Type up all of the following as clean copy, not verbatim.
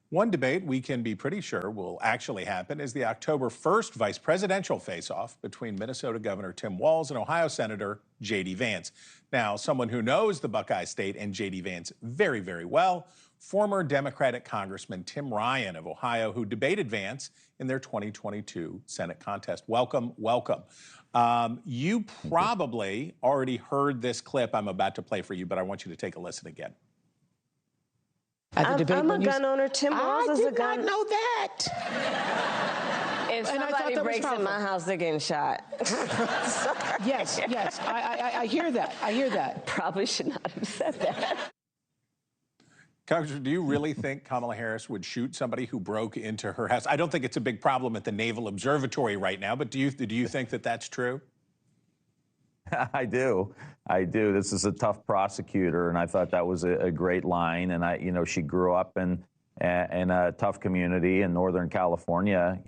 One debate we can be pretty sure will actually happen is the October 1st vice presidential face-off between Minnesota Governor Tim Walz and Ohio Senator JD Vance. Now, someone who knows the Buckeye State and JD Vance very, very well, former Democratic Congressman Tim Ryan of Ohio, who debated Vance in their 2022 Senate contest. Welcome, welcome. You probably already heard this clip I'm about to play for you, but I want you to take a listen again. I'm a gun owner. Tim Walz is a gun. I did not know that. If somebody breaks in my house, they're getting shot. Yes, I hear that. I hear that. Probably should not have said that. Congressman, do you really think Kamala Harris would shoot somebody who broke into her house? I don't think it's a big problem at the Naval Observatory right now, but do you think that that's true? I do. This is a tough prosecutor, and I thought that was a great line. And she grew up in a tough community in Northern California,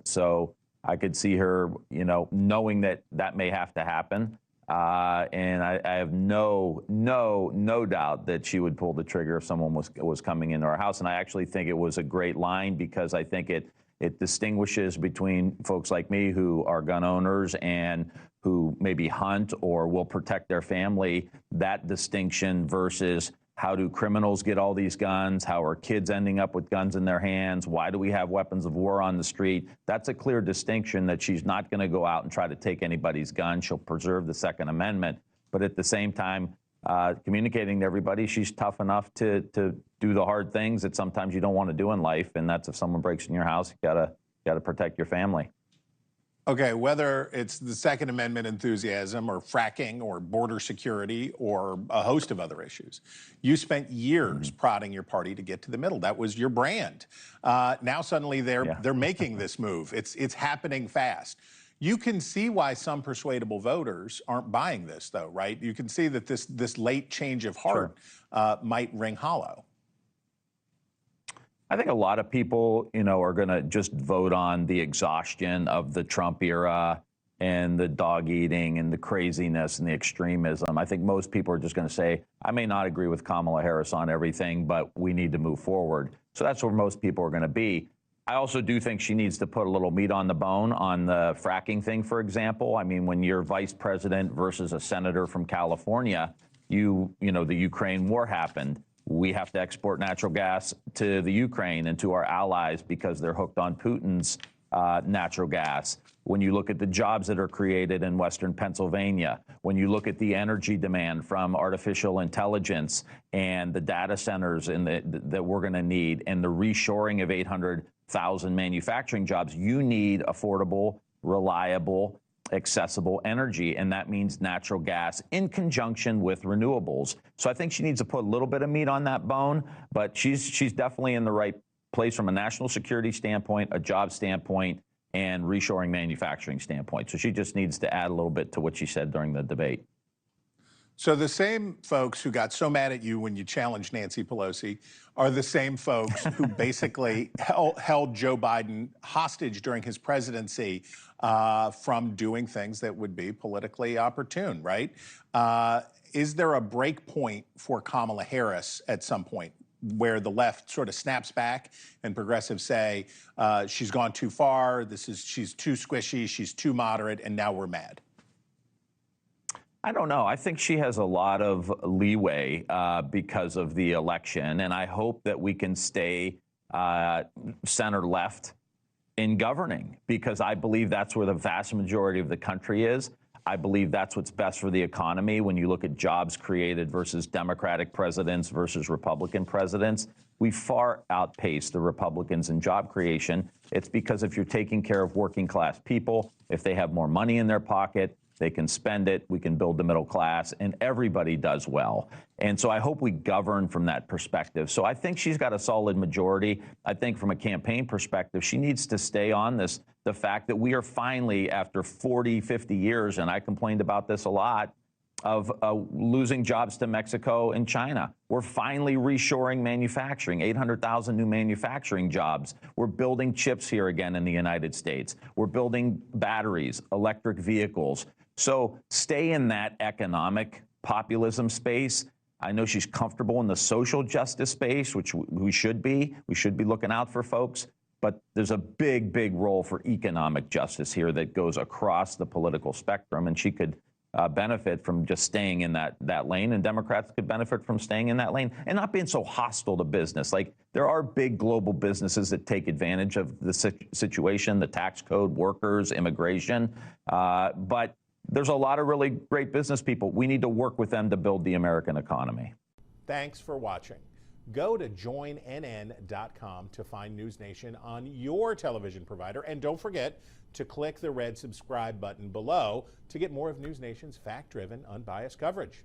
so I could see her, knowing that may have to happen. And I have no doubt that she would pull the trigger if someone was coming into our house. And I actually think it was a great line because I think it distinguishes between folks like me who are gun owners and who maybe hunt or will protect their family, that distinction versus how do criminals get all these guns? How are kids ending up with guns in their hands? Why do we have weapons of war on the street? That's a clear distinction that she's not going to go out and try to take anybody's gun. She'll preserve the Second Amendment. But at the same time, communicating to everybody, she's tough enough to do the hard things that sometimes you don't want to do in life. And that's if someone breaks in your house, you gotta protect your family. Okay, whether it's the Second Amendment enthusiasm or fracking or border security or a host of other issues, you spent years prodding your party to get to the middle. That was your brand. Now suddenly they're making this move. It's happening fast. You can see why some persuadable voters aren't buying this, though, right? You can see that this late change of heart might ring hollow. I think a lot of people, are going to just vote on the exhaustion of the Trump era and the dog eating and the craziness and the extremism. I think most people are just going to say, I may not agree with Kamala Harris on everything, but we need to move forward. So that's where most people are going to be. I also do think she needs to put a little meat on the bone on the fracking thing, for example. I mean, when you're vice president versus a senator from California, the Ukraine war happened. We have to export natural gas to the Ukraine and to our allies because they're hooked on Putin's natural gas. When you look at the jobs that are created in Western Pennsylvania, when you look at the energy demand from artificial intelligence and the data centers that we're going to need and the reshoring of 800,000 manufacturing jobs, you need affordable, reliable, accessible energy, and that means natural gas in conjunction with renewables. So I think she needs to put a little bit of meat on that bone, but she's definitely in the right place from a national security standpoint, a job standpoint, and reshoring manufacturing standpoint. So she just needs to add a little bit to what she said during the debate. So the same folks who got so mad at you when you challenged Nancy Pelosi are the same folks who basically held Joe Biden hostage during his presidency from doing things that would be politically opportune, right? Is there a break point for Kamala Harris at some point where the left sort of snaps back and progressives say she's gone too far, she's too squishy, she's too moderate, and now we're mad? I don't know. I think she has a lot of leeway because of the election, and I hope that we can stay center left in governing because I believe that's where the vast majority of the country is. I believe that's what's best for the economy. When you look at jobs created versus Democratic presidents versus Republican presidents, we far outpace the Republicans in job creation. It's because if you're taking care of working class people, if they have more money in their pocket, they can spend it, we can build the middle class, and everybody does well. And so I hope we govern from that perspective. So I think she's got a solid majority. I think from a campaign perspective, she needs to stay on this, the fact that we are finally, after 40, 50 years, and I complained about this a lot, of losing jobs to Mexico and China. We're finally reshoring manufacturing, 800,000 new manufacturing jobs. We're building chips here again in the United States. We're building batteries, electric vehicles. So stay in that economic populism space I know she's comfortable in the social justice space, which we should be. We should be looking out for folks. But there's a big, big role for economic justice here that goes across the political spectrum, and she could benefit from just staying in that lane, and Democrats could benefit from staying in that lane and not being so hostile to business. Like, there are big global businesses that take advantage of the situation, the tax code, workers, immigration, but there's a lot of really great business people. We need to work with them to build the American economy. Thanks for watching. Go to joinnn.com to find NewsNation on your television provider. And don't forget to click the red subscribe button below to get more of NewsNation's fact-driven, unbiased coverage.